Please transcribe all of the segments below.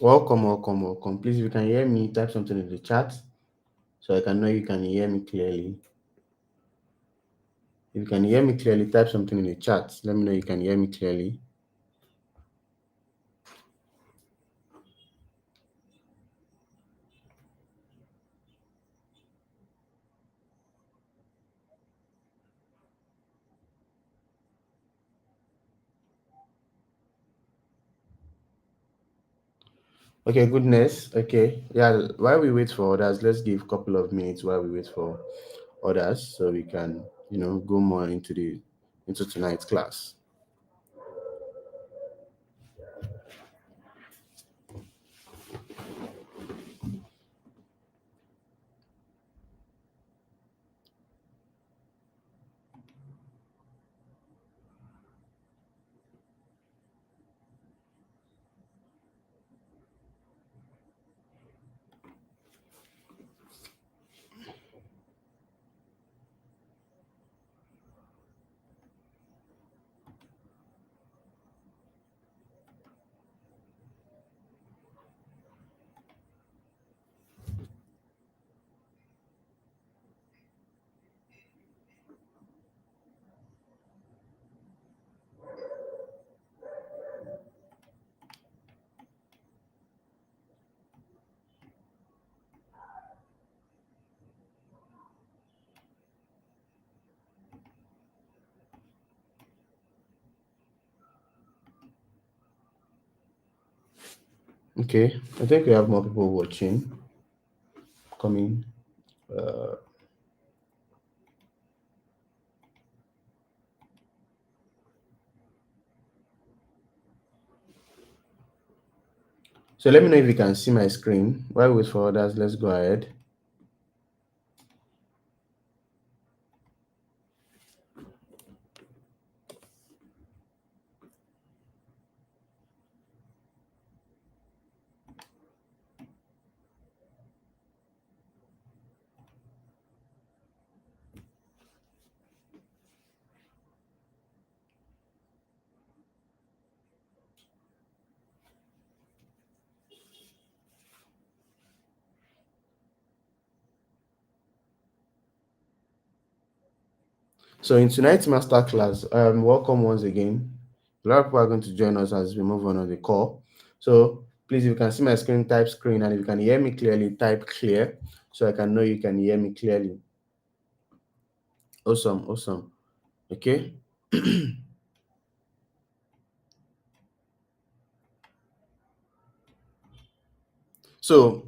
Welcome, welcome, welcome. Please, if you can hear me, type something in the chat so I can know you can hear me clearly. If you can hear me clearly, type something in the chat. Let me know you can hear me clearly. Okay, goodness. Okay, yeah. While we wait for others, let's give a couple of minutes while we wait for others so we can, go more into tonight's class. Okay, I think we have more people watching coming. Uh, so let me know if you can see my screen. While we wait for others, let's go ahead. So in tonight's masterclass, welcome once again. A lot of people are going to join us as we move on the call. So please, if you can see my screen, type screen, and if you can hear me clearly, type clear, so I can know you can hear me clearly. Awesome, awesome. Okay. So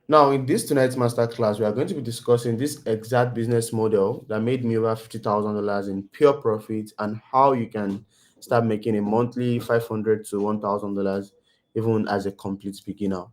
now in this tonight's masterclass, we are going to be discussing this exact business model that made me over $50,000 in pure profit and how you can start making a monthly $500 to $1,000 even as a complete beginner.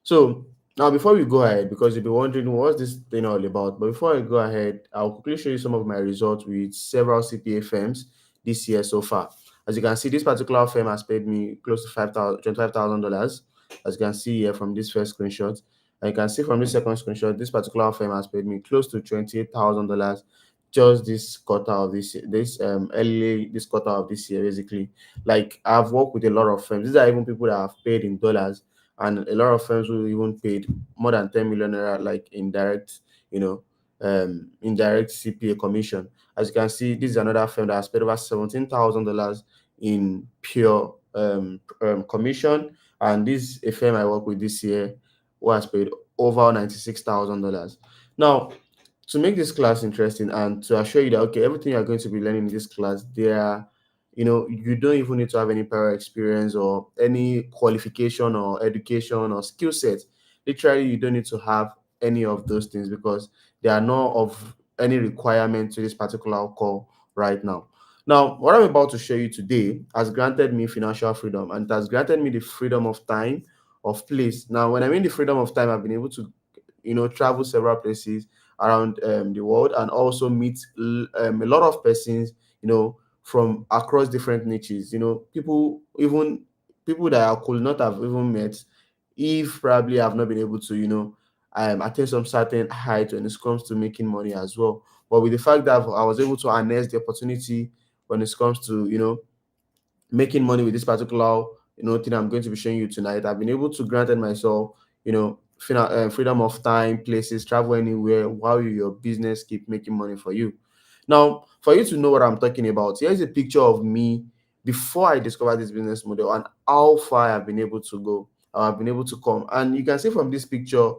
So now before we go ahead, because you'll be wondering what's this thing all about, but before I go ahead, I'll quickly show you some of my results with several CPA firms this year so far. As you can see, this particular firm has paid me close to $25,000. As you can see here from this first screenshot. And you can see from this second screenshot, this particular firm has paid me close to $28,000 just this quarter of this quarter of this year, basically. Like I've worked with a lot of firms. These are even people that have paid in dollars, and a lot of firms who even paid more than 10 million naira, like indirect CPA commission. As you can see, this is another firm that has paid over $17,000 in pure commission, and this is a firm I work with this year who has paid over $96,000. Now, to make this class interesting and to assure you that okay, everything you're going to be learning in this class, you don't even need to have any prior experience or any qualification or education or skill set. Literally, you don't need to have any of those things because they are not of any requirement to this particular call right now. Now, what I'm about to show you today has granted me financial freedom, and it has granted me the freedom of time, of place. Now, when I mean the freedom of time, I've been able to travel several places around the world and also meet a lot of persons, from across different niches. People that I could not have even met if probably I've not been able to, attain some certain height when it comes to making money as well. But with the fact that I was able to harness the opportunity when it comes to, making money with this particular thing I'm going to be showing you tonight. I've been able to grant myself, freedom of time, places, travel anywhere while your business keep making money for you. Now, for you to know what I'm talking about, here's a picture of me before I discovered this business model and how far I've been able to go. I've been able to come. And you can see from this picture,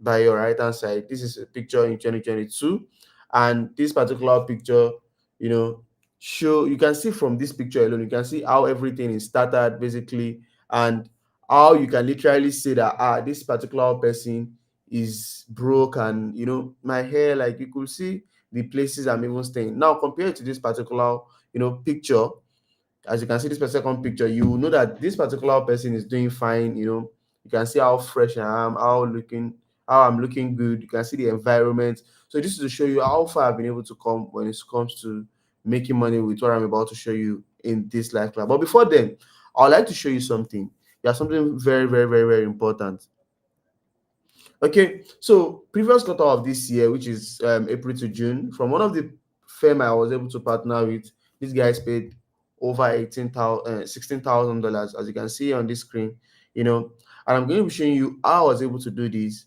by your right hand side, this is a picture in 2022. And this particular picture, you know, you can see from this picture alone, you can see how everything is started basically, and how you can literally say that this particular person is broke, and my hair, like you could see the places I'm even staying. Now, compared to this particular, picture, as you can see this second picture, you will know that this particular person is doing fine. You can see how fresh I am, how I'm looking good. You can see the environment. So this is to show you how far I've been able to come when it comes to making money with what I'm about to show you in this life class. But before then, I'd like to show you something. There's something very, very, very, very important. Okay, so previous quarter of this year, which is April to June, from one of the firm I was able to partner with, these guys paid over $16,000, as you can see on this screen. And I'm going to be showing you how I was able to do this,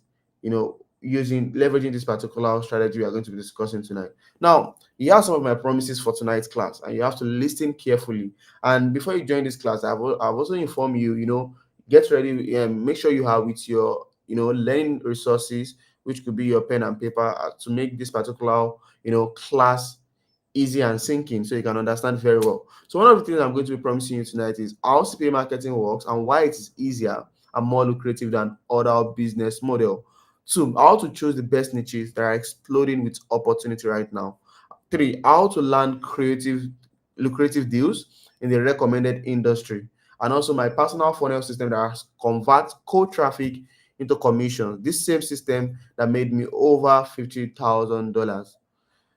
using leveraging this particular strategy we are going to be discussing tonight. Now, here are some of my promises for tonight's class, and you have to listen carefully. And before you join this class, I've also informed you, get ready, make sure you have with your learning resources, which could be your pen and paper, to make this particular class easy and sinking so you can understand very well. So one of the things I'm going to be promising you tonight is how CPA marketing works and why it is easier and more lucrative than other business model. Two, how to choose the best niches that are exploding with opportunity right now. Three, how to land lucrative deals in the recommended industry. And also my personal funnel system that converts cold traffic into commissions. This same system that made me over $50,000.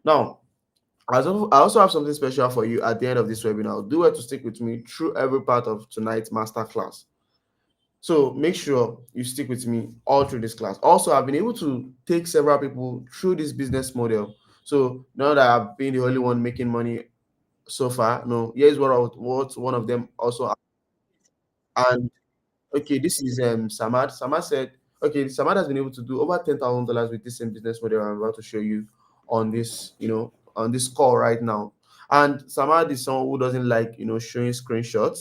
Now, I also have something special for you at the end of this webinar. Do well to stick with me through every part of tonight's masterclass. So make sure you stick with me all through this class. Also, I've been able to take several people through this business model. So now that I've been the only one making money so far, no, here's what one of them also. And okay, this is Samad. Samad said, okay, Samad has been able to do over $10,000 with this same business model I'm about to show you on this, on this call right now. And Samad is someone who doesn't like, showing screenshots,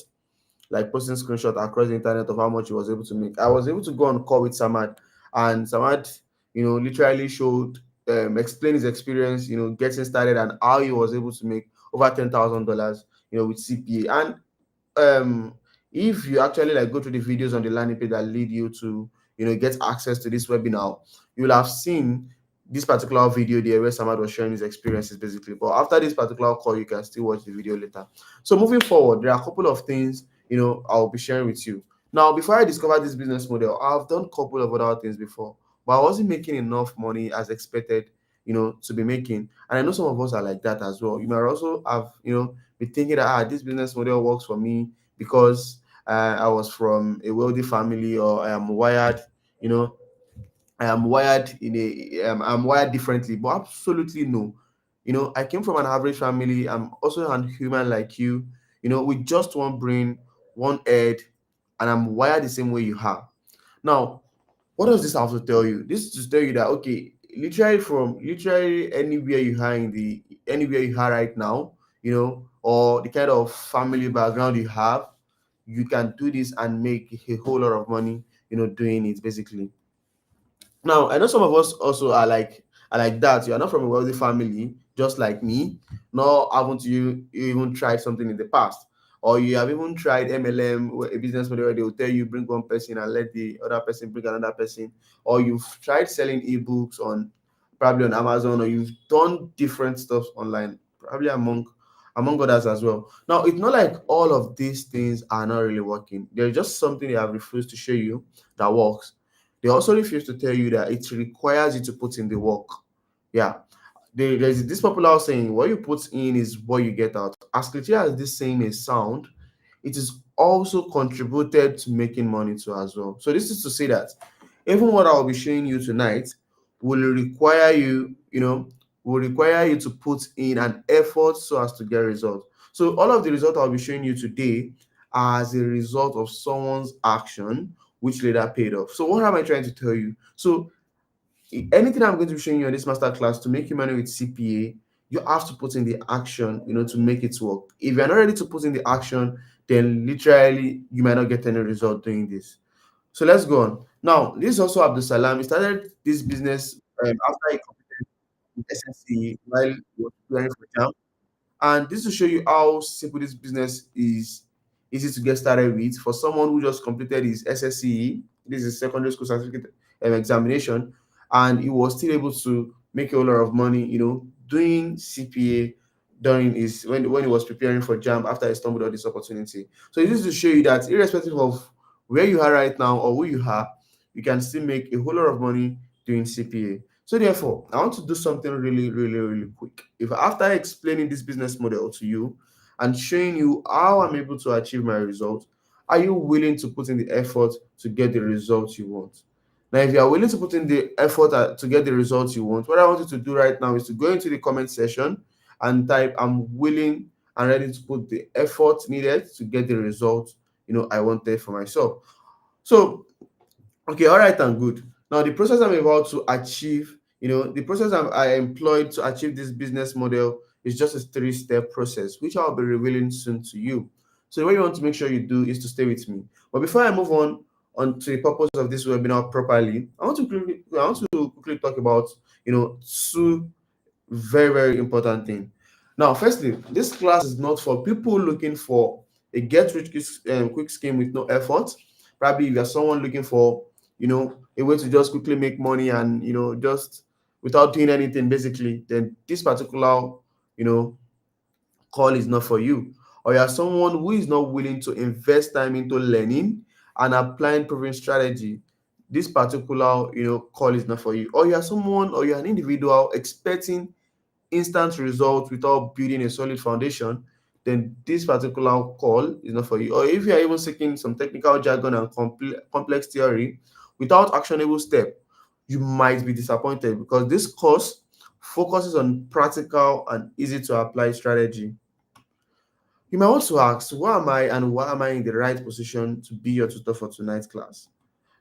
like posting screenshots across the internet of how much he was able to make. I was able to go on call with Samad, and Samad, literally showed, explain his experience, getting started and how he was able to make over $10,000, with CPA. And um if you actually like go through the videos on the landing page that lead you to get access to this webinar, you will have seen this particular video there where Samad was sharing his experiences basically. But after this particular call, you can still watch the video later. So moving forward, there are a couple of things I'll be sharing with you. Now, before I discovered this business model, I've done a couple of other things before, but I wasn't making enough money as expected, to be making. And I know some of us are like that as well. You might also have be thinking that this business model works for me because I was from a wealthy family, or you know, I am wired in a I'm wired differently. But absolutely no. I came from an average family. I'm also a human like you. With just one brain, one head, and I'm wired the same way you have. Now, what does this have to tell you? This is to tell you that okay, literally anywhere you are anywhere you are right now, or the kind of family background you have, you can do this and make a whole lot of money, doing it basically. Now, I know some of us also are like that. You are not from a wealthy family, just like me. Nor haven't you even tried something in the past, or you have even tried MLM, a business model where they will tell you bring one person and let the other person bring another person, or you've tried selling ebooks on probably on Amazon, or you've done different stuff online, probably among others as well. Now, it's not like all of these things are not really working. There's just something they have refused to show you that works. They also refuse to tell you that it requires you to put in the work. Yeah. There's this popular saying, what you put in is what you get out. As cliche as this saying is sound, it is also contributed to making money too as well. So this is to say that even what I'll be showing you tonight will require you, to put in an effort so as to get results. So all of the results I'll be showing you today as a result of someone's action, which later paid off. So what am I trying to tell you? So anything I'm going to be showing you on this masterclass to make you money with CPA, you have to put in the action, to make it work. If you're not ready to put in the action, then literally you might not get any result doing this. So let's go on. Now, this is also Abdul Salam. He started this business after he completed SSC while he was preparing for JAM. And this will show you how simple this business is, easy to get started with. For someone who just completed his SSCE, this is secondary school certificate examination, and he was still able to make a whole lot of money, doing CPA during his when he was preparing for JAM after he stumbled on this opportunity. So this is to show you that irrespective of where you are right now or who you are, you can still make a whole lot of money doing CPA. So therefore, I want to do something really, really, really quick. If after explaining this business model to you and showing you how I'm able to achieve my results, are you willing to put in the effort to get the results you want? Now, if you are willing to put in the effort to get the results you want, what I want you to do right now is to go into the comment section and type, "I'm willing and ready to put the effort needed to get the results I wanted for myself." So okay, all right, and good. Now, the process I'm about to achieve, the process I employed to achieve this business model is just a three-step process, which I'll be revealing soon to you. So, what you want to make sure you do is to stay with me. But before I move on to the purpose of this webinar properly, I want to quickly talk about, two very, very important thing. Now, firstly, this class is not for people looking for a quick scheme with no effort. Probably if you're someone looking for, a way to just quickly make money and, just without doing anything, basically, then this particular, you know, call is not for you. Or you're someone who is not willing to invest time into learning and applying proven strategy, this particular, call is not for you. Or you're an individual expecting instant results without building a solid foundation, then this particular call is not for you. Or if you are even seeking some technical jargon and complex theory without actionable step, you might be disappointed because this course focuses on practical and easy to apply strategy. You might also ask, who am I and why am I in the right position to be your tutor for tonight's class?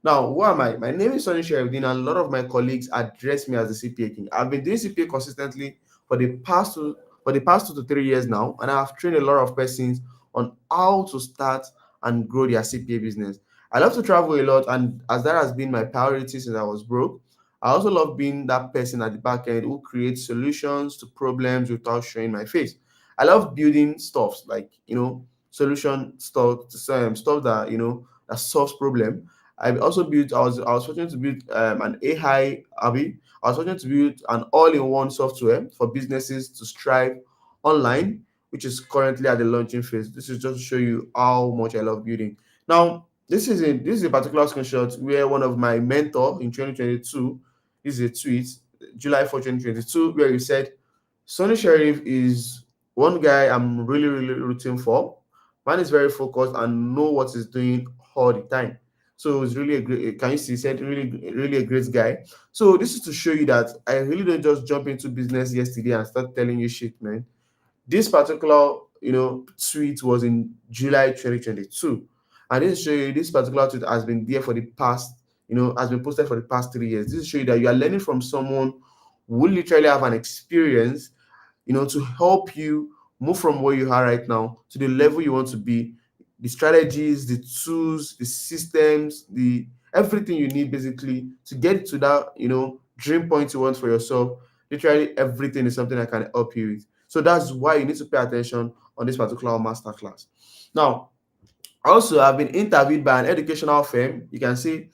Now, who am I? My name is Sonny Sheridan, and a lot of my colleagues address me as the CPA King. I've been doing CPA consistently for the past 2 to 3 years now, and I've trained a lot of persons on how to start and grow their CPA business. I love to travel a lot, and as that has been my priority since I was broke, I also love being that person at the back end who creates solutions to problems without showing my face. I love building stuff like solution stuff that that solves problem. I was fortunate to build an AI Abby. I was fortunate to build an all-in-one software for businesses to strive online, which is currently at the launching phase. This is just to show you how much I love building. Now, this is a particular screenshot where one of my mentor in 2022, this is a tweet, July 4th, 2022, where he said, Sonny Sheriff is one guy I'm really, really rooting for. Man is very focused and know what he's doing all the time. So it's really a great. Can you see? He said really, really a great guy. So this is to show you that I really don't just jump into business yesterday and start telling you shit, man. This particular, tweet was in July 2022, and this show you this particular tweet has been there for the past, has been posted for the past 3 years. This is show you that you are learning from someone who literally have an experience to help you move from where you are right now to the level you want to be, the strategies, the tools, the systems, the everything you need basically to get to that, dream point you want for yourself. Literally everything is something I can help you with. So that's why you need to pay attention on this particular masterclass. Now, also, I've been interviewed by an educational firm. You can see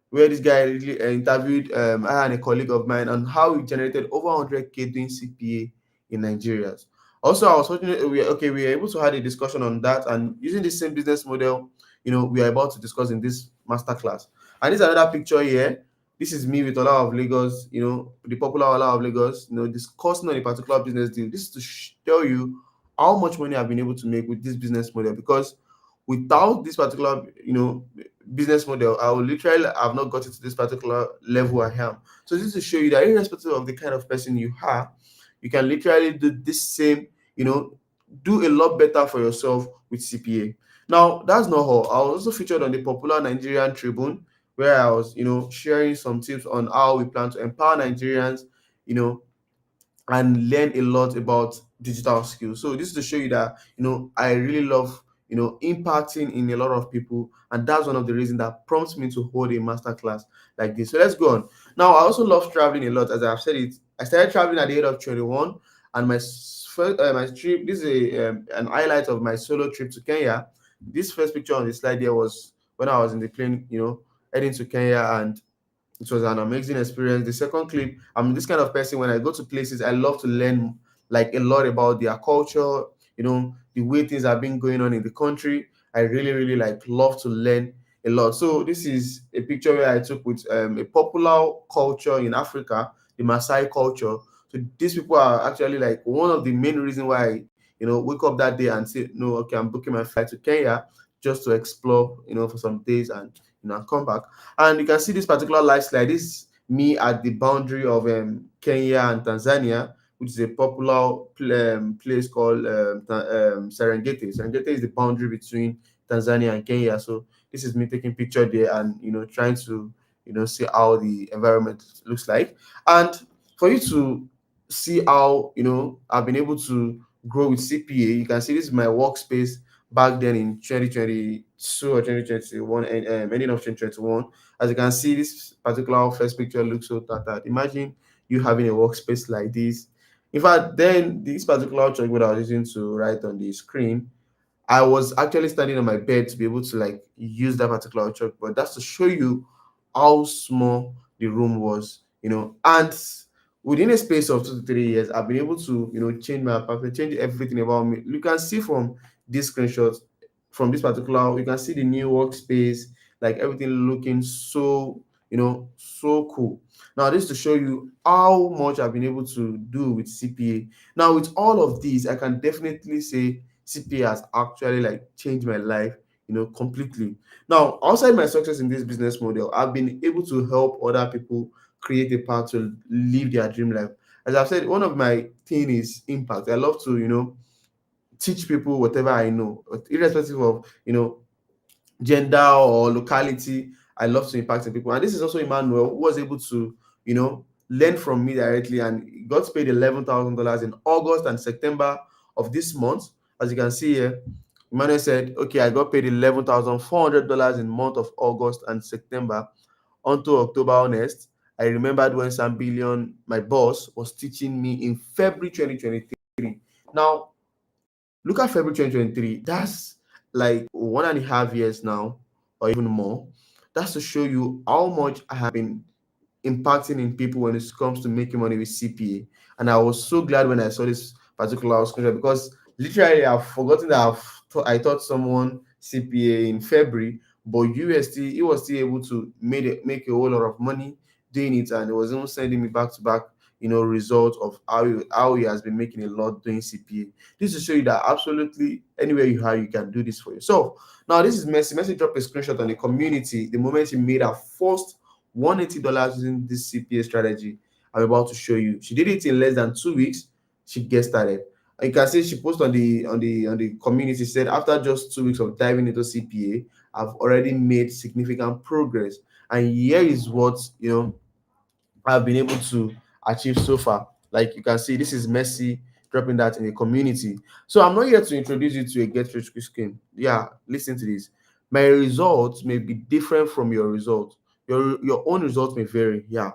where this guy really interviewed I and a colleague of mine on how he generated over 100K doing CPA in Nigeria. Also, I was fortunate we were able to have a discussion on that and using the same business model, we are about to discuss in this masterclass. And this is another picture here. This is me with Ola of Lagos, the popular Ola of Lagos, discussing on a particular business deal. This is to tell you how much money I've been able to make with this business model because without this particular, business model, I will literally have not gotten to this particular level I am. So this is to show you that irrespective of the kind of person you are, you can literally do this same, do a lot better for yourself with CPA. Now, that's not all. I was also featured on the popular Nigerian Tribune, where I was, sharing some tips on how we plan to empower Nigerians, you know, and learn a lot about digital skills. So this is to show you that I really love impacting in a lot of people, and that's one of the reasons that prompts me to hold a masterclass like this. So let's go on. Now I also love traveling a lot, as I've said it. I started traveling at the age of 21, and first my trip. This is an highlight of my solo trip to Kenya. This first picture on the slide there was when I was in the plane, heading to Kenya, and it was an amazing experience. The second clip, I'm this kind of person. When I go to places, I love to learn like a lot about their culture, the way things have been going on in the country. I really, really like love to learn a lot. So this is a picture where I took with a popular culture in Africa, the Maasai culture. So these people are actually like one of the main reasons why I, wake up that day and say, no, okay, I'm booking my flight to Kenya just to explore, for some days, and come back. And you can see this particular live slide. This is me at the boundary of Kenya and Tanzania, which is a popular place called Serengeti. Serengeti is the boundary between Tanzania and Kenya. So this is me taking picture there, and trying to see how the environment looks like. And for you to see how I've been able to grow with CPA, you can see this is my workspace back then in 2022 or 2021, and ending of 2021. As you can see, this particular first picture looks so tattered. Imagine you having a workspace like this. In fact, then this particular chalkboard I was using to write on the screen, I was actually standing on my bed to be able to like use that particular chalkboard. That's to show you how small the room was, And within a space of 2 to 3 years, I've been able to, change my apartment, change everything about me. You can see from this screenshot, from this particular, you can see the new workspace, like everything looking so, so cool. Now, this is to show you how much I've been able to do with CPA. Now, with all of these, I can definitely say CPA has actually like changed my life, completely. Now, outside my success in this business model, I've been able to help other people create a path to live their dream life. As I've said, one of my thing is impact. I love to, teach people whatever I know, irrespective of, gender or locality. I love to impact on people. And this is also Emmanuel, who was able to, learn from me directly, and he got paid $11,000 in August and September of this month. As you can see here, Emmanuel said, okay, I got paid $11,400 in month of August and September until October honest. I remembered when Sam Billion, my boss, was teaching me in February 2023. Now, look at February 2023. That's like 1.5 years now, or even more. That's to show you how much I have been impacting in people when it comes to making money with CPA. And I was so glad when I saw this particular screenshot, because literally I've forgotten that I taught someone CPA in February, but he was still able to make a whole lot of money doing it, and it was even sending me back to back, results of how he has been making a lot doing CPA. This to show you that absolutely anywhere you are, you can do this for yourself. Now, this is Messi. Messi dropped a screenshot on the community the moment he made her first $180 using this CPA strategy I'm about to show you. She did it in less than 2 weeks. She get started. And you can see she posted on the community, said after just 2 weeks of diving into CPA, I've already made significant progress. And here is what I've been able to achieve so far. Like you can see, this is Messi dropping that in the community. So I'm not here to introduce you to a get rich quick scheme. Yeah, listen to this. My results may be different from your results. Your own results may vary. Yeah,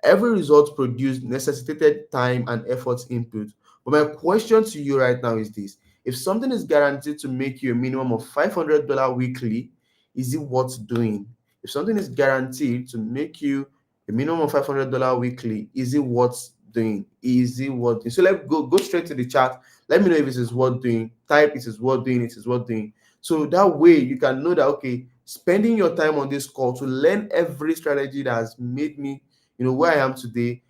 every result produced necessitated time and effort input. But my question to you right now is this: if something is guaranteed to make you a minimum of $500 weekly, is it worth doing? If something is guaranteed to make you a minimum of $500 weekly, is it worth doing? Is it worth doing? So let's go straight to the chat. Let me know if it is worth doing. Type it is worth doing, it is worth doing. So that way you can know that, okay, spending your time on this call to learn every strategy that has made me where I am today,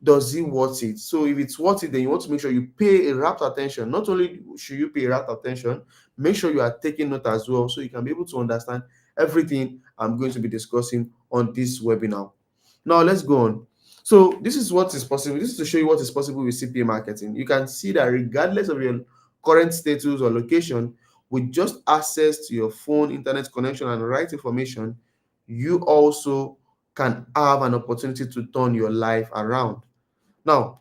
does it worth it? So if it's worth it, then you want to make sure you pay a rapt attention. Not only should you pay rapt attention, make sure you are taking note as well, so you can be able to understand everything I'm going to be discussing on this webinar. Now let's go on. So this is what is possible. This is to show you what is possible with CPA marketing. You can see that regardless of your current status or location, with just access to your phone, internet connection, and right information, you also can have an opportunity to turn your life around. Now,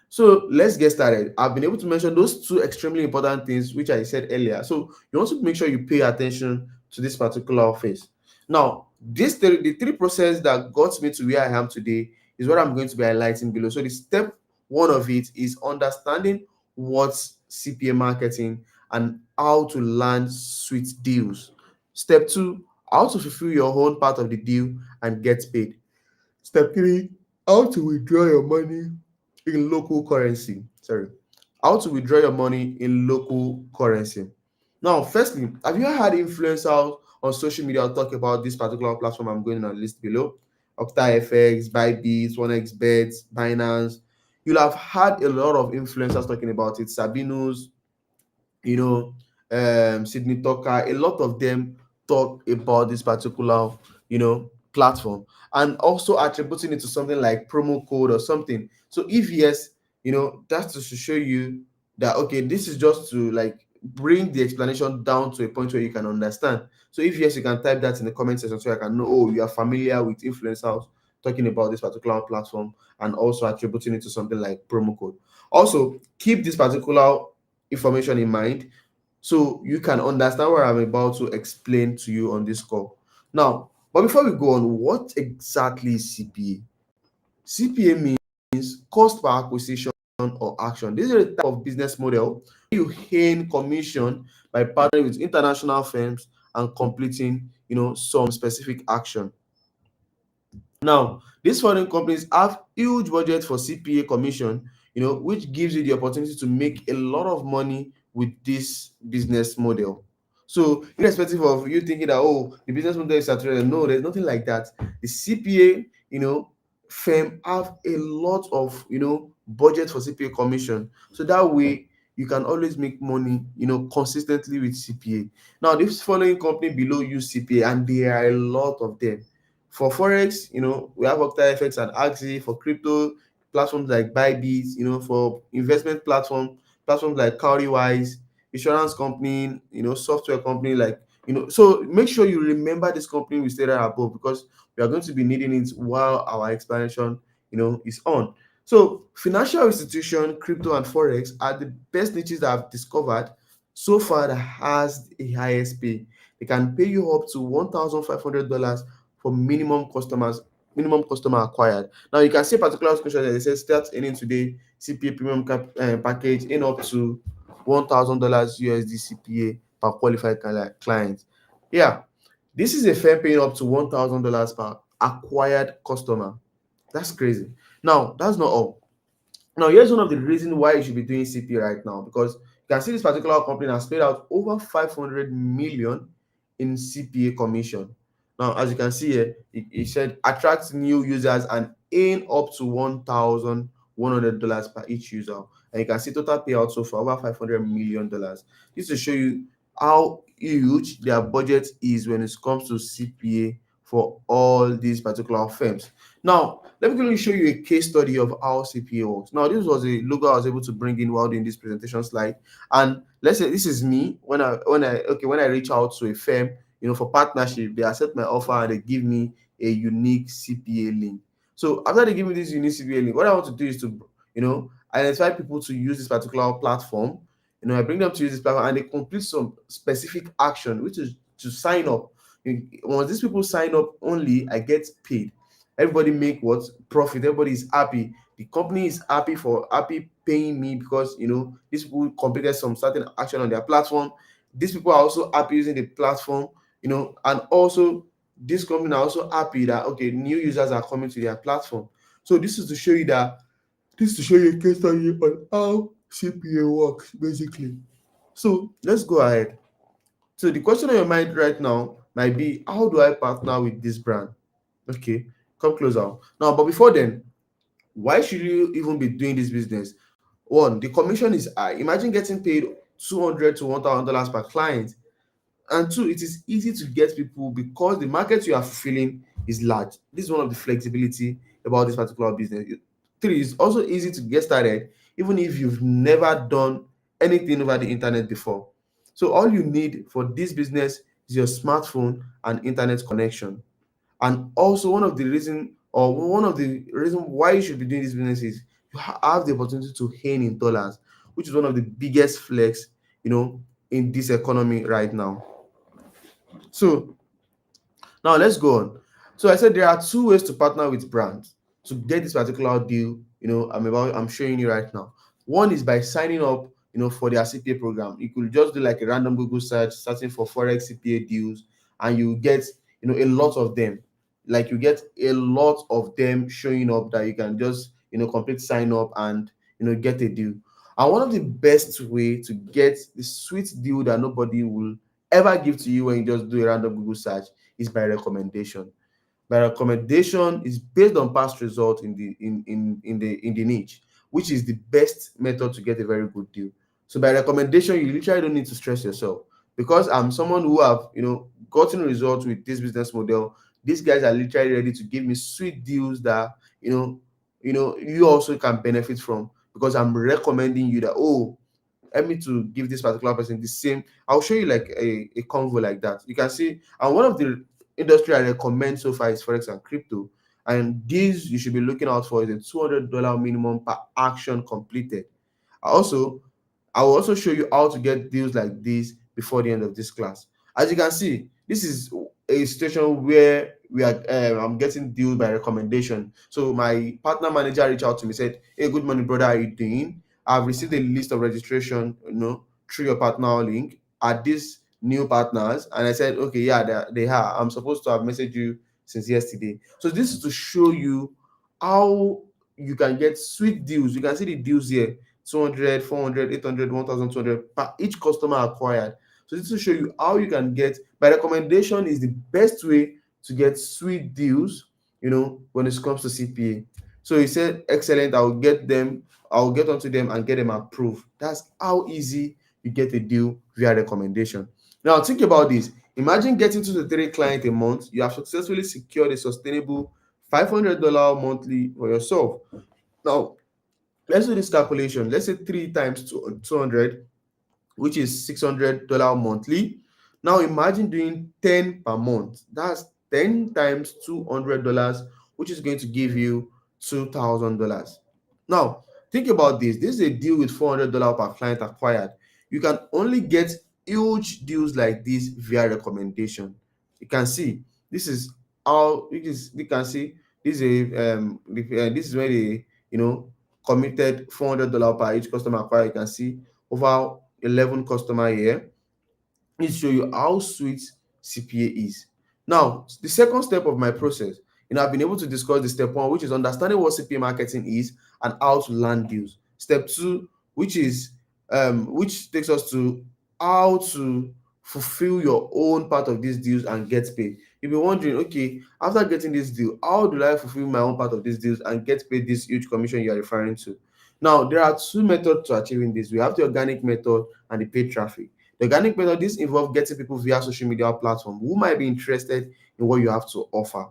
so let's get started. I've been able to mention those two extremely important things which I said earlier. So you want to make sure you pay attention to this particular phase. Now, the three process that got me to where I am today is what I'm going to be highlighting below. So the step one of it is understanding what's CPA marketing and how to land sweet deals. Step two, how to fulfill your own part of the deal and get paid. Step three, how to withdraw your money in local currency. Sorry. How to withdraw your money in local currency. Now, firstly, have you had influencers on social media talk about this particular platform I'm going to list below? OctaFX, Bybit, OneXBet, Binance. You'll have had a lot of influencers talking about it. Sabinus, you know, Sydney Tucker, a lot of them talk about this particular, platform, and also attributing it to something like promo code or something. So if yes, that's just to show you that okay, this is just to like bring the explanation down to a point where you can understand. So if yes, you can type that in the comment section so I can know, oh, you are familiar with influencers talking about this particular platform and also attributing it to something like promo code. Also, keep this particular information in mind so you can understand what I'm about to explain to you on this call. Now, but before we go on, what exactly is CPA? CPA means cost per acquisition or action. This is a type of business model where you gain commission by partnering with international firms and completing, some specific action. Now, these foreign companies have huge budget for CPA commission, which gives you the opportunity to make a lot of money with this business model. So, irrespective of you thinking that oh, the business model is saturated, no, there's nothing like that. The CPA, firm have a lot of budget for CPA commission. So that way you can always make money, consistently with CPA. Now, this following company below use CPA, and there are a lot of them. For forex, we have OctaFX and Axie. For crypto, platforms like Bybit. For investment platforms like Cowrywise, insurance company, software company like So make sure you remember this company we stated above because we are going to be needing it while our explanation, is on. So financial institution, crypto, and forex are the best niches that I've discovered so far that has a highest pay. They can pay you up to $1,500 for minimum customer acquired. Now you can see a particular screenshot that it says start earning today CPA premium package in up to $1,000 USD CPA per qualified client. Yeah, this is a firm paying up to $1,000 per acquired customer. That's crazy. Now that's not all. Now, here's one of the reasons why you should be doing CP right now because you can see this particular company has paid out over 500 million in CPA commission. Now, as you can see here, it said attract new users and earn up to $1,100 per each user. And you can see total payout so far over $500 million. This to show you how huge their budget is when it comes to CPA for all these particular firms. Now, let me quickly show you a case study of how CPA works. Now, this was a logo I was able to bring in while doing this presentation slide. And let's say this is me when I reach out to a firm, for partnership, they accept my offer and they give me a unique CPA link. So after they give me this unique CPA link, what I want to do is to, identify people to use this particular platform. I bring them to use this platform and they complete some specific action, which is to sign up. Once these people sign up only, I get paid. Everybody make what profit. Everybody is happy. The company is happy paying me because these people completed some certain action on their platform. These people are also happy using the platform, and also this company are also happy that okay, new users are coming to their platform. So this is to show you a case study on how CPA works basically. So let's go ahead. So the question on your mind right now might be, how do I partner with this brand? Okay, come closer. Now, but before then, why should you even be doing this business? One, the commission is high. Imagine getting paid $200 to $1,000 per client. And two, it is easy to get people because the market you are fulfilling is large. This is one of the flexibility about this particular business. Three, it's also easy to get started even if you've never done anything over the internet before. So all you need for this business is your smartphone and internet connection. And also one of the reason why you should be doing this business is you have the opportunity to earn in dollars, which is one of the biggest flex, in this economy right now. So now let's go on. So I said there are two ways to partner with brands to get this particular deal. I'm showing you right now. One is by signing up, for their CPA program. You could just do like a random Google search, searching for forex CPA deals, and you get, a lot of them. Like you get a lot of them showing up that you can just, complete sign up and get a deal. And one of the best way to get the sweet deal that nobody will ever give to you when you just do a random Google search is by recommendation. By recommendation is based on past results in the niche, which is the best method to get a very good deal. So by recommendation, you literally don't need to stress yourself, because I'm someone who have gotten results with this business model. These guys are literally ready to give me sweet deals that you also can benefit from, because I'm recommending you that, oh, help me to give this particular person the same. I'll show you like a convo like that. You can see, and one of the industry I recommend so far is forex and crypto. And these you should be looking out for is a $200 minimum per action completed. Also, I will also show you how to get deals like this before the end of this class. As you can see, this is a situation where I'm getting deals by recommendation. So my partner manager reached out to me, said, "Hey, good morning, brother. How are you doing? I've received a list of registration, through your partner link. Are these new partners?" And I said, "Okay, yeah, they are. I'm supposed to have messaged you since yesterday." So this is to show you how you can get sweet deals. You can see the deals here: 200, 400, 800, 1,200 per each customer acquired. So this will show you how you can get, by recommendation is the best way to get sweet deals, when it comes to CPA. So he said, excellent, I'll get onto them and get them approved. That's how easy you get a deal via recommendation. Now think about this. Imagine getting 2 to 3 clients a month. You have successfully secured a sustainable $500 monthly for yourself. Now, let's do this calculation. Let's say 3 times 200, which is $600 monthly. Now imagine doing 10 per month. That's 10 times $200, which is going to give you $2,000. Now think about this. This is a deal with $400 per client acquired. You can only get huge deals like this via recommendation. You can see this is how it is. You can see this is this is where they committed $400 per each customer acquired. You can see over 11 customer here. It show you how sweet CPA is. Now, the second step of my process, I've been able to discuss the step one, which is understanding what CPA marketing is and how to land deals. Step two, which takes us to how to fulfill your own part of these deals and get paid. You'll be wondering, okay, after getting this deal, how do I fulfill my own part of these deals and get paid this huge commission you are referring to? Now, there are two methods to achieving this. We have the organic method and the paid traffic. The organic method, this involves getting people via social media platform who might be interested in what you have to offer.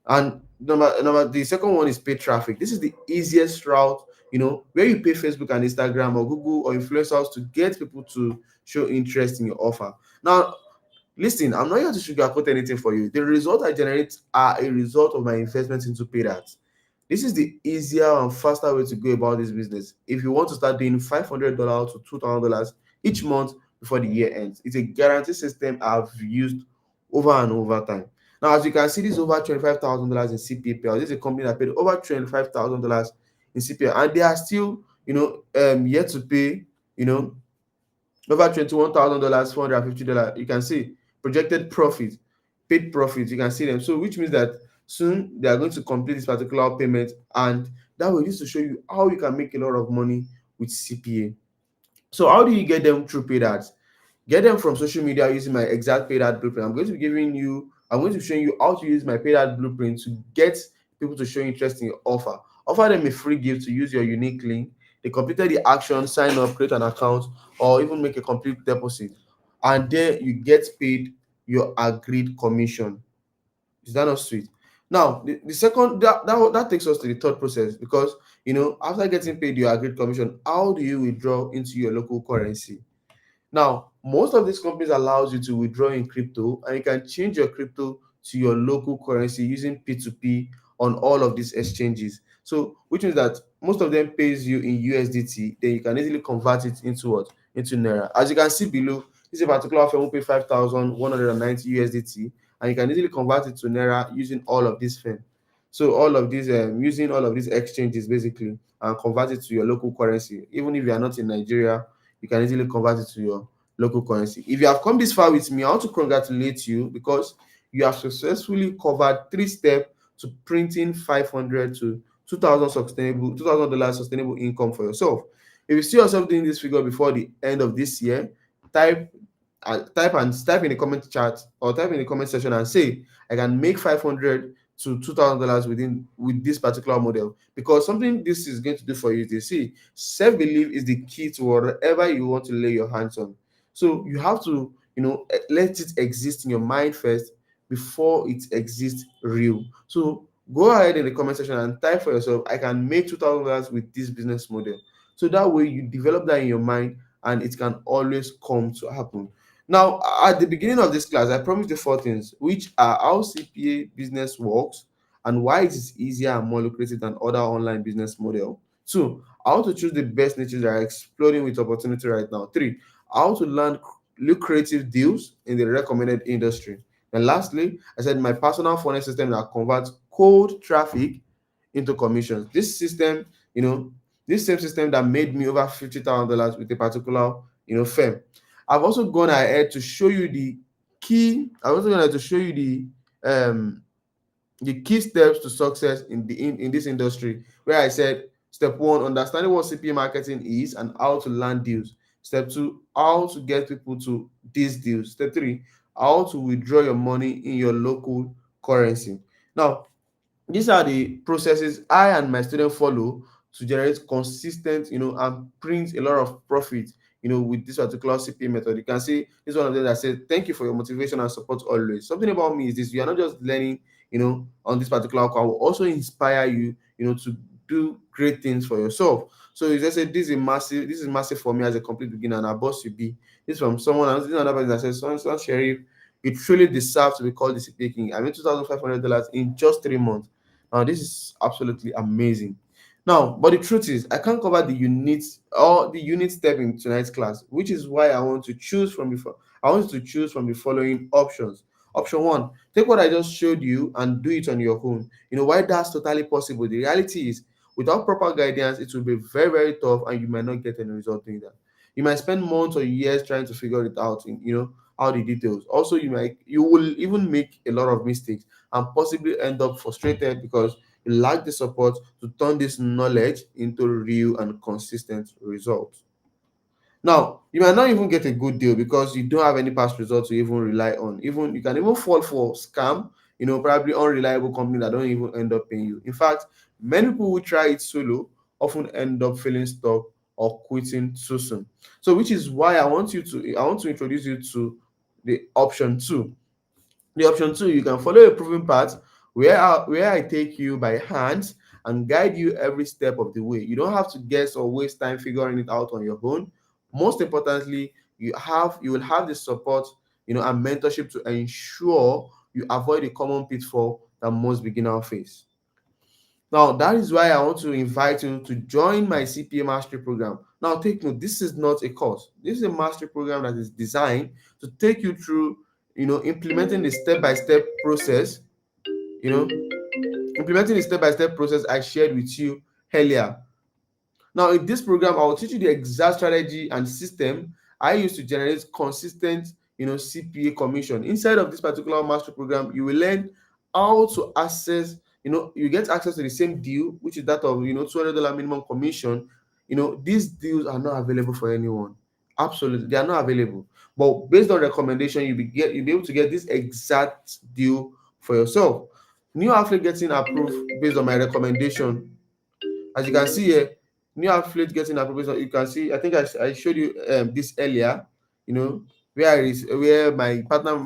And the second one is paid traffic. This is the easiest route, where you pay Facebook and Instagram or Google or influencers to get people to show interest in your offer. Now, listen, I'm not here to sugarcoat anything for you. The results I generate are a result of my investment into paid ads. This is the easier and faster way to go about this business. If you want to start doing $500 to $2,000 each month before the year ends, it's a guarantee system I've used over and over time. Now, as you can see, this is over $25,000 in CPA. This is a company that paid over $25,000 in CPA, and they are still, yet to pay, over $21,000, $450. You can see projected profit, paid profit. You can see them. So, which means that soon they are going to complete this particular payment, and that will just to show you how you can make a lot of money with CPA. So, how do you get them through paid ads? Get them from social media using my exact paid ad blueprint. I'm going to show you how to use my paid ad blueprint to get people to show interest in your offer. Offer them a free gift to use your unique link. They completed the action, sign up, create an account, or even make a complete deposit. And then you get paid your agreed commission. Is that not sweet? Now, the second that takes us to the third process, because after getting paid your agreed commission, how do you withdraw into your local currency? Now, Most of these companies allows you to withdraw in crypto, and you can change your crypto to your local currency using P2P on all of these exchanges. So which means that most of them pays you in USDT, then you can easily convert it into what? Into naira. As you can see below, this is a particular firm who pay 5,190 USDT, and you can easily convert it to naira using all of these firm. So all of these using all of these exchanges basically, and convert it to your local currency. Even if you are not in Nigeria, you can easily convert it to your local currency. If you have come this far with me, I want to congratulate you because you have successfully covered three steps to printing 500 to 2,000 sustainable $2,000 sustainable income for yourself. If you see yourself doing this figure before the end of this year, type type in the comment chat or type in the comment section and say I can make 500 to $2,000 with this particular model, because something this is going to do for you is, they see, self-belief is the key to whatever you want to lay your hands on. So you have to, let it exist in your mind first before it exists real. So go ahead in the comment section and type for yourself I can make $2,000 with this business model. So that way you develop that in your mind, and it can always come to happen. Now, at the beginning of this class, I promised the four things, which are how CPA business works and why it is easier and more lucrative than other online business model. Two, how to choose the best niches that are exploding with opportunity right now. Three, how to land lucrative deals in the recommended industry. And lastly, I said my personal funnel system that converts cold traffic into commissions. This system, this same system that made me over $50,000 with a particular, firm. I've also gone ahead to show you the I've also gone ahead to show you the key steps to success in this industry, where I said step one, understanding what CPA marketing is and how to land deals. Step two, how to get people to these deals. Step three, how to withdraw your money in your local currency. Now, these are the processes I and my students follow to generate consistent, and print a lot of profit, with this particular CPA method. You can see this is one of them that says, thank you for your motivation and support always. Something about me is this: you are not just learning, on this particular call, I will also inspire you, to do great things for yourself. So you just say this is massive for me as a complete beginner, and a boss you be. This is from someone else. This is another person that says, son Sheriff, you truly deserve to be called the CPA king. I made $2,500 in just 3 months. This is absolutely amazing. Now, but the truth is, I can't cover the unit step in tonight's class, which is why I want you to choose from the following options. Option one, take what I just showed you and do it on your own. Why that's totally possible. The reality is, without proper guidance, it will be very, very tough, and you might not get any result doing that. You might spend months or years trying to figure it out, all the details. Also, you will even make a lot of mistakes and possibly end up frustrated because you lack the support to turn this knowledge into real and consistent results. Now, you might not even get a good deal because you don't have any past results to even rely on. Even you can even fall for scam, probably unreliable company that don't even end up paying you. In fact, many people who try it solo often end up feeling stuck or quitting too soon. So, which is why I want to introduce you to the option two. The option two, you can follow a proven path where I take you by hand and guide you every step of the way. You don't have to guess or waste time figuring it out on your own. Most importantly, you will have the support, and mentorship to ensure you avoid the common pitfall that most beginners face. Now, that is why I want to invite you to join my CPA Mastery Program. Now, take note, this is not a course. This is a mastery program that is designed to take you through, implementing the step-by-step process, you know, implementing the step-by-step process I shared with you earlier. Now, in this program, I will teach you the exact strategy and system I use to generate consistent, CPA commission. Inside of this particular master program, you will learn how to access, you get access to the same deal, which is that of, $200 minimum commission. These deals are not available for anyone. Absolutely, they are not available. But based on recommendation, you'll be able to get this exact deal for yourself. New affiliate getting approved based on my recommendation. As you can see here, new affiliate getting approval. You can see, I think I showed you this earlier, where my partner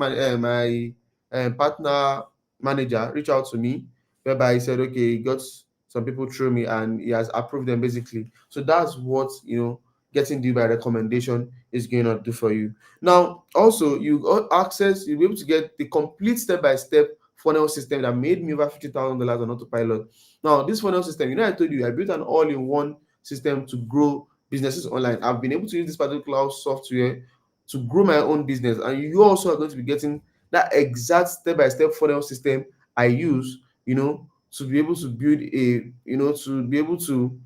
manager reached out to me, whereby he said, okay, he got some people through me and he has approved them basically. So that's what, getting deal by recommendation is going to do for you. Now, also, you got access, you'll be able to get the complete step-by-step funnel system that made me over $50,000 on autopilot. Now, this funnel system, I told you, I built an all-in-one system to grow businesses online. I've been able to use this particular software to grow my own business, and you also are going to be getting that exact step-by-step funnel system I use, to be able to build to be able to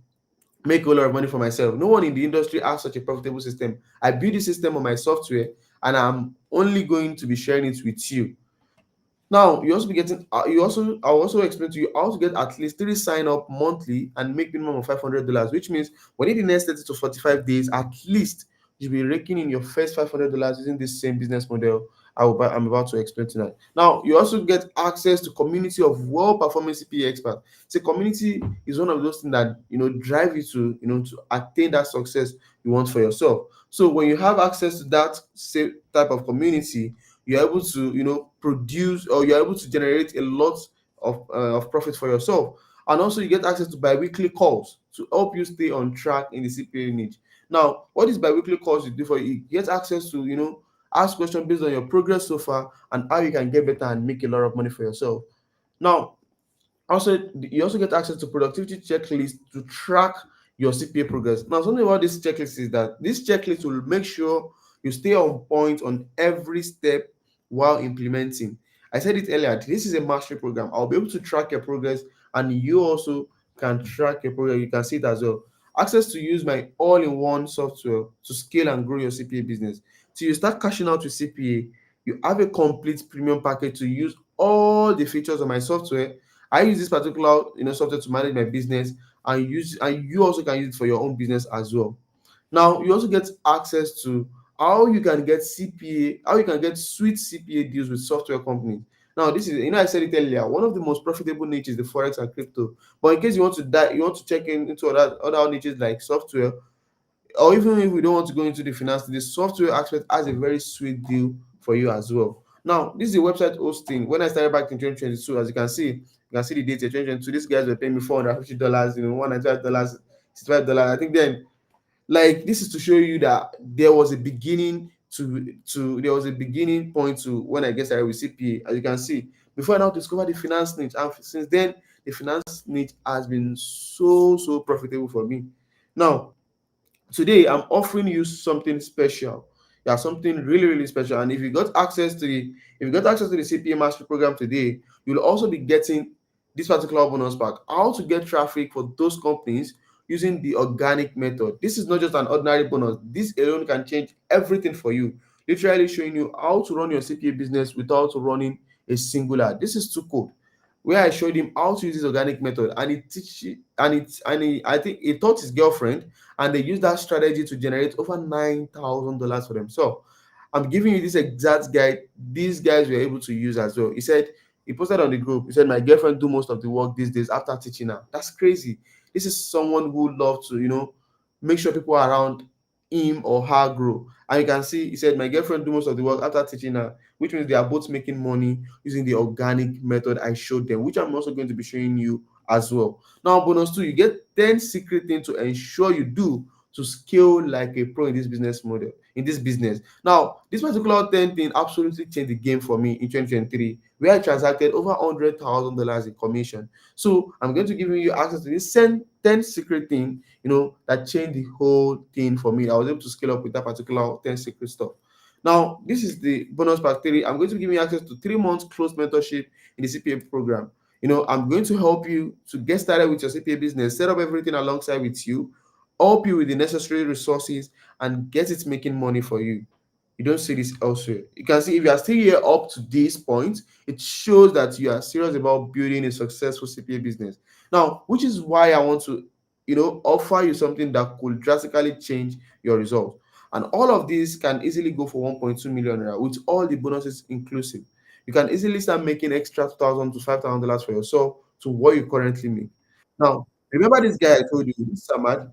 make a lot of money for myself. No one in the industry has such a profitable system. I build the system on my software, and I'm only going to be sharing it with you. Now, you also be getting, I'll also explain to you how to get at least 3 sign up monthly and make minimum of $500, which means within the next 30 to 45 days, at least you'll be raking in your first $500 using this same business model I'm about to explain tonight. Now, you also get access to community of well-performing CPA experts. So, community is one of those things that drive you to attain that success you want for yourself. So, when you have access to that same type of community, you're able to produce, or you're able to generate a lot of profit for yourself. And also you get access to bi-weekly calls to help you stay on track in the CPA niche. Now, what these bi-weekly calls you do for you, you get access to ask questions based on your progress so far and how you can get better and make a lot of money for yourself. Now, also, you also get access to productivity checklists to track your CPA progress. Now, something about this checklist is that this checklist will make sure you stay on point on every step while implementing. I said it earlier, this is a mastery program. I'll be able to track your progress, and you also can track your progress. You can see it as well. Access to use my all-in-one software to scale and grow your CPA business. So you start cashing out with CPA, you have a complete premium package to use all the features of my software. I use this particular software to manage my business, and you also can use it for your own business as well. Now, you also get access to how you can get CPA, how you can get sweet CPA deals with software companies. Now, this is, I said it earlier, one of the most profitable niches is the forex and crypto. But in case you want to check into other niches like software, or even if we don't want to go into the finance, the software aspect has a very sweet deal for you as well. Now, this is a website hosting. When I started back in 2022, as you can see the date in 2022. These guys were paying me $450, $195, $65. I think then, like, this is to show you that there was a beginning to there was a beginning point to when I get started with CPA. As you can see, before I now discovered the finance niche, and since then the finance niche has been so profitable for me. Now, today I'm offering you something special. Yeah, something really special. And if you got access to the CPA mastery program today, you'll also be getting this particular bonus pack, how to get traffic for those companies using the organic method. This is not just an ordinary bonus. This alone can change everything for you, literally showing you how to run your CPA business without running a single ad. This is too cool, where I showed him how to use this organic method, and he teach and it and he, I think he taught his girlfriend, and they used that strategy to generate over $9,000 for themselves. I'm giving you this exact guide these guys were able to use as well. He said, he posted on the group, he said, my girlfriend do most of the work these days after teaching her. That's crazy. This is someone who loves to make sure people around him or her grow. And you can see, he said, my girlfriend do most of the work after teaching her, which means they are both making money using the organic method I showed them, which I'm also going to be showing you as well. Now, bonus two, you get 10 secret things to ensure you do to scale like a pro in this business model, in this business. Now, this particular 10 thing absolutely changed the game for me in 2023, where I transacted over $100,000 in commission. So I'm going to give you access to this 10 secret thing, that changed the whole thing for me. I was able to scale up with that particular 10 secret stuff. Now, this is the bonus pack 3. I'm going to give you access to 3 months closed mentorship in the CPA program. I'm going to help you to get started with your CPA business, set up everything alongside with you, help you with the necessary resources, and get it making money for you. You don't see this elsewhere. You can see, if you are still here up to this point, it shows that you are serious about building a successful CPA business. Now, which is why I want to, offer you something that could drastically change your results. And all of these can easily go for 1.2 million naira with all the bonuses inclusive. You can easily start making extra $2,000 to $5,000 for yourself to what you currently make. Now, remember this guy I told you, this Samad,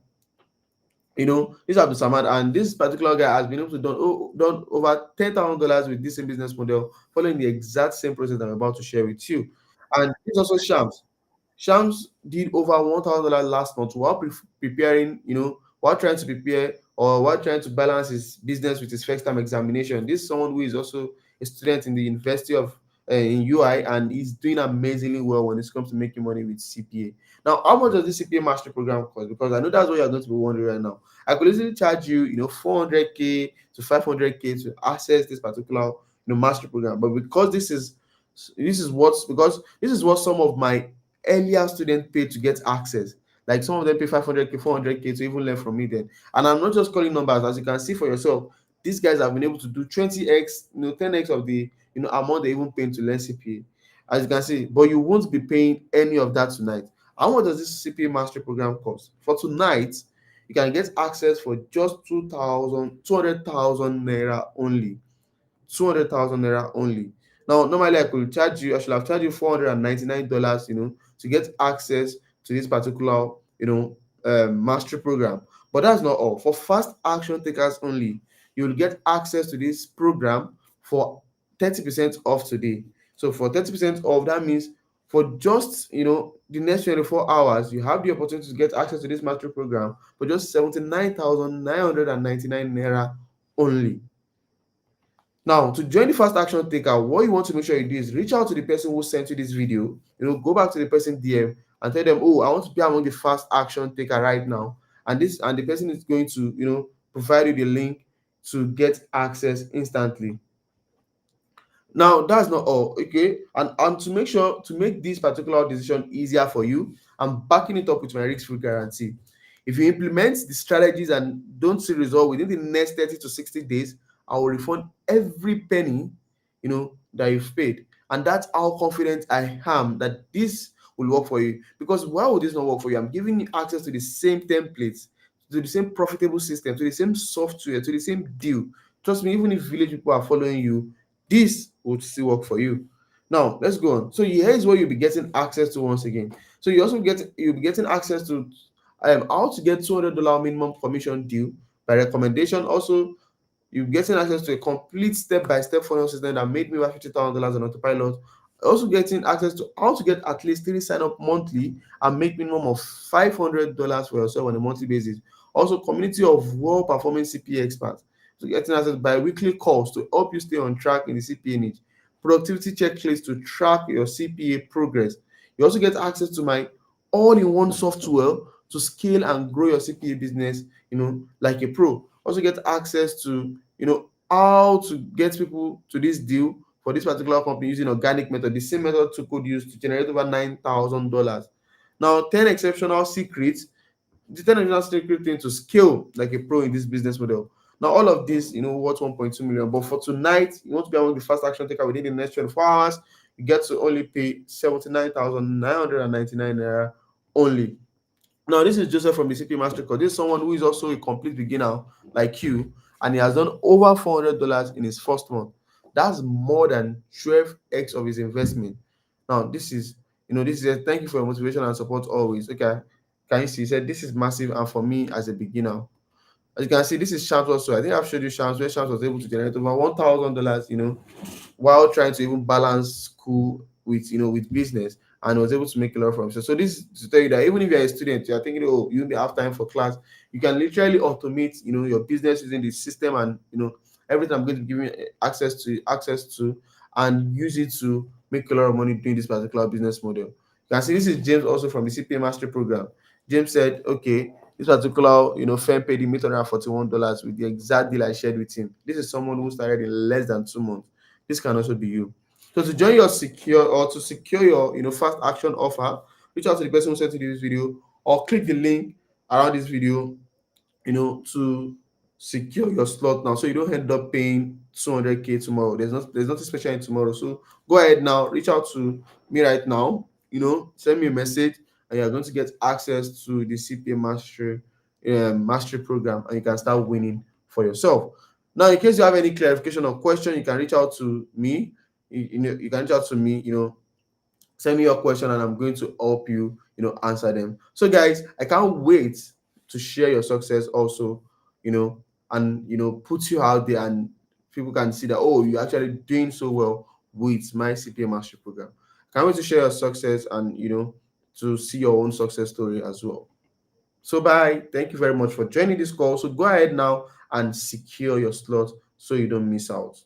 this Abdul Samad, and this particular guy has been able to done over $10,000 with this same business model, following the exact same process that I'm about to share with you. And it's also Shams. Shams did over $1,000 last month while preparing, while trying to prepare or while trying to balance his business with his first time examination. This is someone who is also a student in the University of in UI, and he's doing amazingly well when it comes to making money with CPA. Now, how much does this CPA mastery program cost? Because I know that's what you're going to be wondering right now. I could easily charge you, 400k to 500k to access this particular, mastery program, but because this is what some of my earlier students paid to get access. Like some of them pay 500k, 400k to even learn from me then. And I'm not just calling numbers, as you can see for yourself. These guys have been able to do 20x, 10x of the amount they even paying to learn CPA. As you can see, but you won't be paying any of that tonight. How much does this CPA mastery program cost? For tonight, you can get access for just 200,000 naira only. 200,000 naira only. Now, normally I should have charged you $499, to get access to this particular, mastery program. But that's not all. For fast action takers only, you will get access to this program for 30% off today. So for 30% off, that means for just the next 24 hours, you have the opportunity to get access to this mastery program for just 79,999 naira only. Now, to join the fast action taker, what you want to make sure you do is reach out to the person who sent you this video. Go back to the person DM and tell them, oh, I want to be among the fast action taker right now. And the person is going to, provide you the link to get access instantly. Now, that's not all, okay? And to make this particular decision easier for you, I'm backing it up with my risk-free guarantee. If you implement the strategies and don't see result within the next 30 to 60 days, I will refund every penny, that you've paid. And that's how confident I am that this will work for you. Because why would this not work for you? I'm giving you access to the same templates, to the same profitable system, to the same software, to the same deal. Trust me, even if village people are following you, this would still work for you. Now let's go on. So here is what you'll be getting access to once again. So you'll be getting access to how to get $200 minimum commission deal by recommendation. Also, you're getting access to a complete step-by-step funnel system that made me over $50,000 on autopilot. Also getting access to how to get at least 3 sign-up monthly and make minimum of $500 for yourself on a monthly basis. Also, community of well-performing CPA experts. So getting access bi-weekly calls to help you stay on track in the CPA niche. Productivity checklist to track your CPA progress. You also get access to my all-in-one software to scale and grow your CPA business, like a pro. Also get access to, how to get people to this deal for this particular company using organic method, the same method to could use to generate over $9,000. Now, 10 exceptional secrets, the 10 exceptional secret thing to scale like a pro in this business model. Now, all of this, worth 1.2 million. But for tonight, you want to be among the fast action taker within the next 24 hours, you get to only pay 79,999 naira only. Now, this is Joseph from the CP Masterclass. This is someone who is also a complete beginner like you, and he has done over $400 in his first month. That's more than 12x of his investment. Now, this is a thank you for your motivation and support always. Okay, can you see? He said, this is massive, and for me as a beginner. As you can see, this is Shams also. I think I've showed you Shams, where Shams was able to generate over $1,000, while trying to even balance school with with business, and was able to make a lot from it. So this is to tell you that even if you're a student, you're thinking, oh, you will have time for class, you can literally automate your business using the system, and everything I'm going to be giving you access to and use it to make a lot of money doing this particular business model. You can see this is James also from the CPA Mastery Program. James said, okay, this particular firm paid him $841 with the exact deal I shared with him. This is someone who started in less than 2 months. This can also be you. So to join your secure your fast action offer, reach out to the person who sent you this video, or click the link around this video, to secure your slot now, so you don't end up paying 200k tomorrow. There's nothing special in tomorrow. So go ahead now, reach out to me right now, send me a message, and you're going to get access to the CPA mastery program, and you can start winning for yourself. Now, in case you have any clarification or question, you can reach out to me. You can reach out to me, send me your question, and I'm going to help you, answer them. So guys, I can't wait to share your success also, and put you out there, and people can see that, oh, you're actually doing so well with my CPA mastery program. Can't wait to share your success, and to see your own success story as well. So bye. Thank you very much for joining this call. So go ahead now and secure your slot so you don't miss out.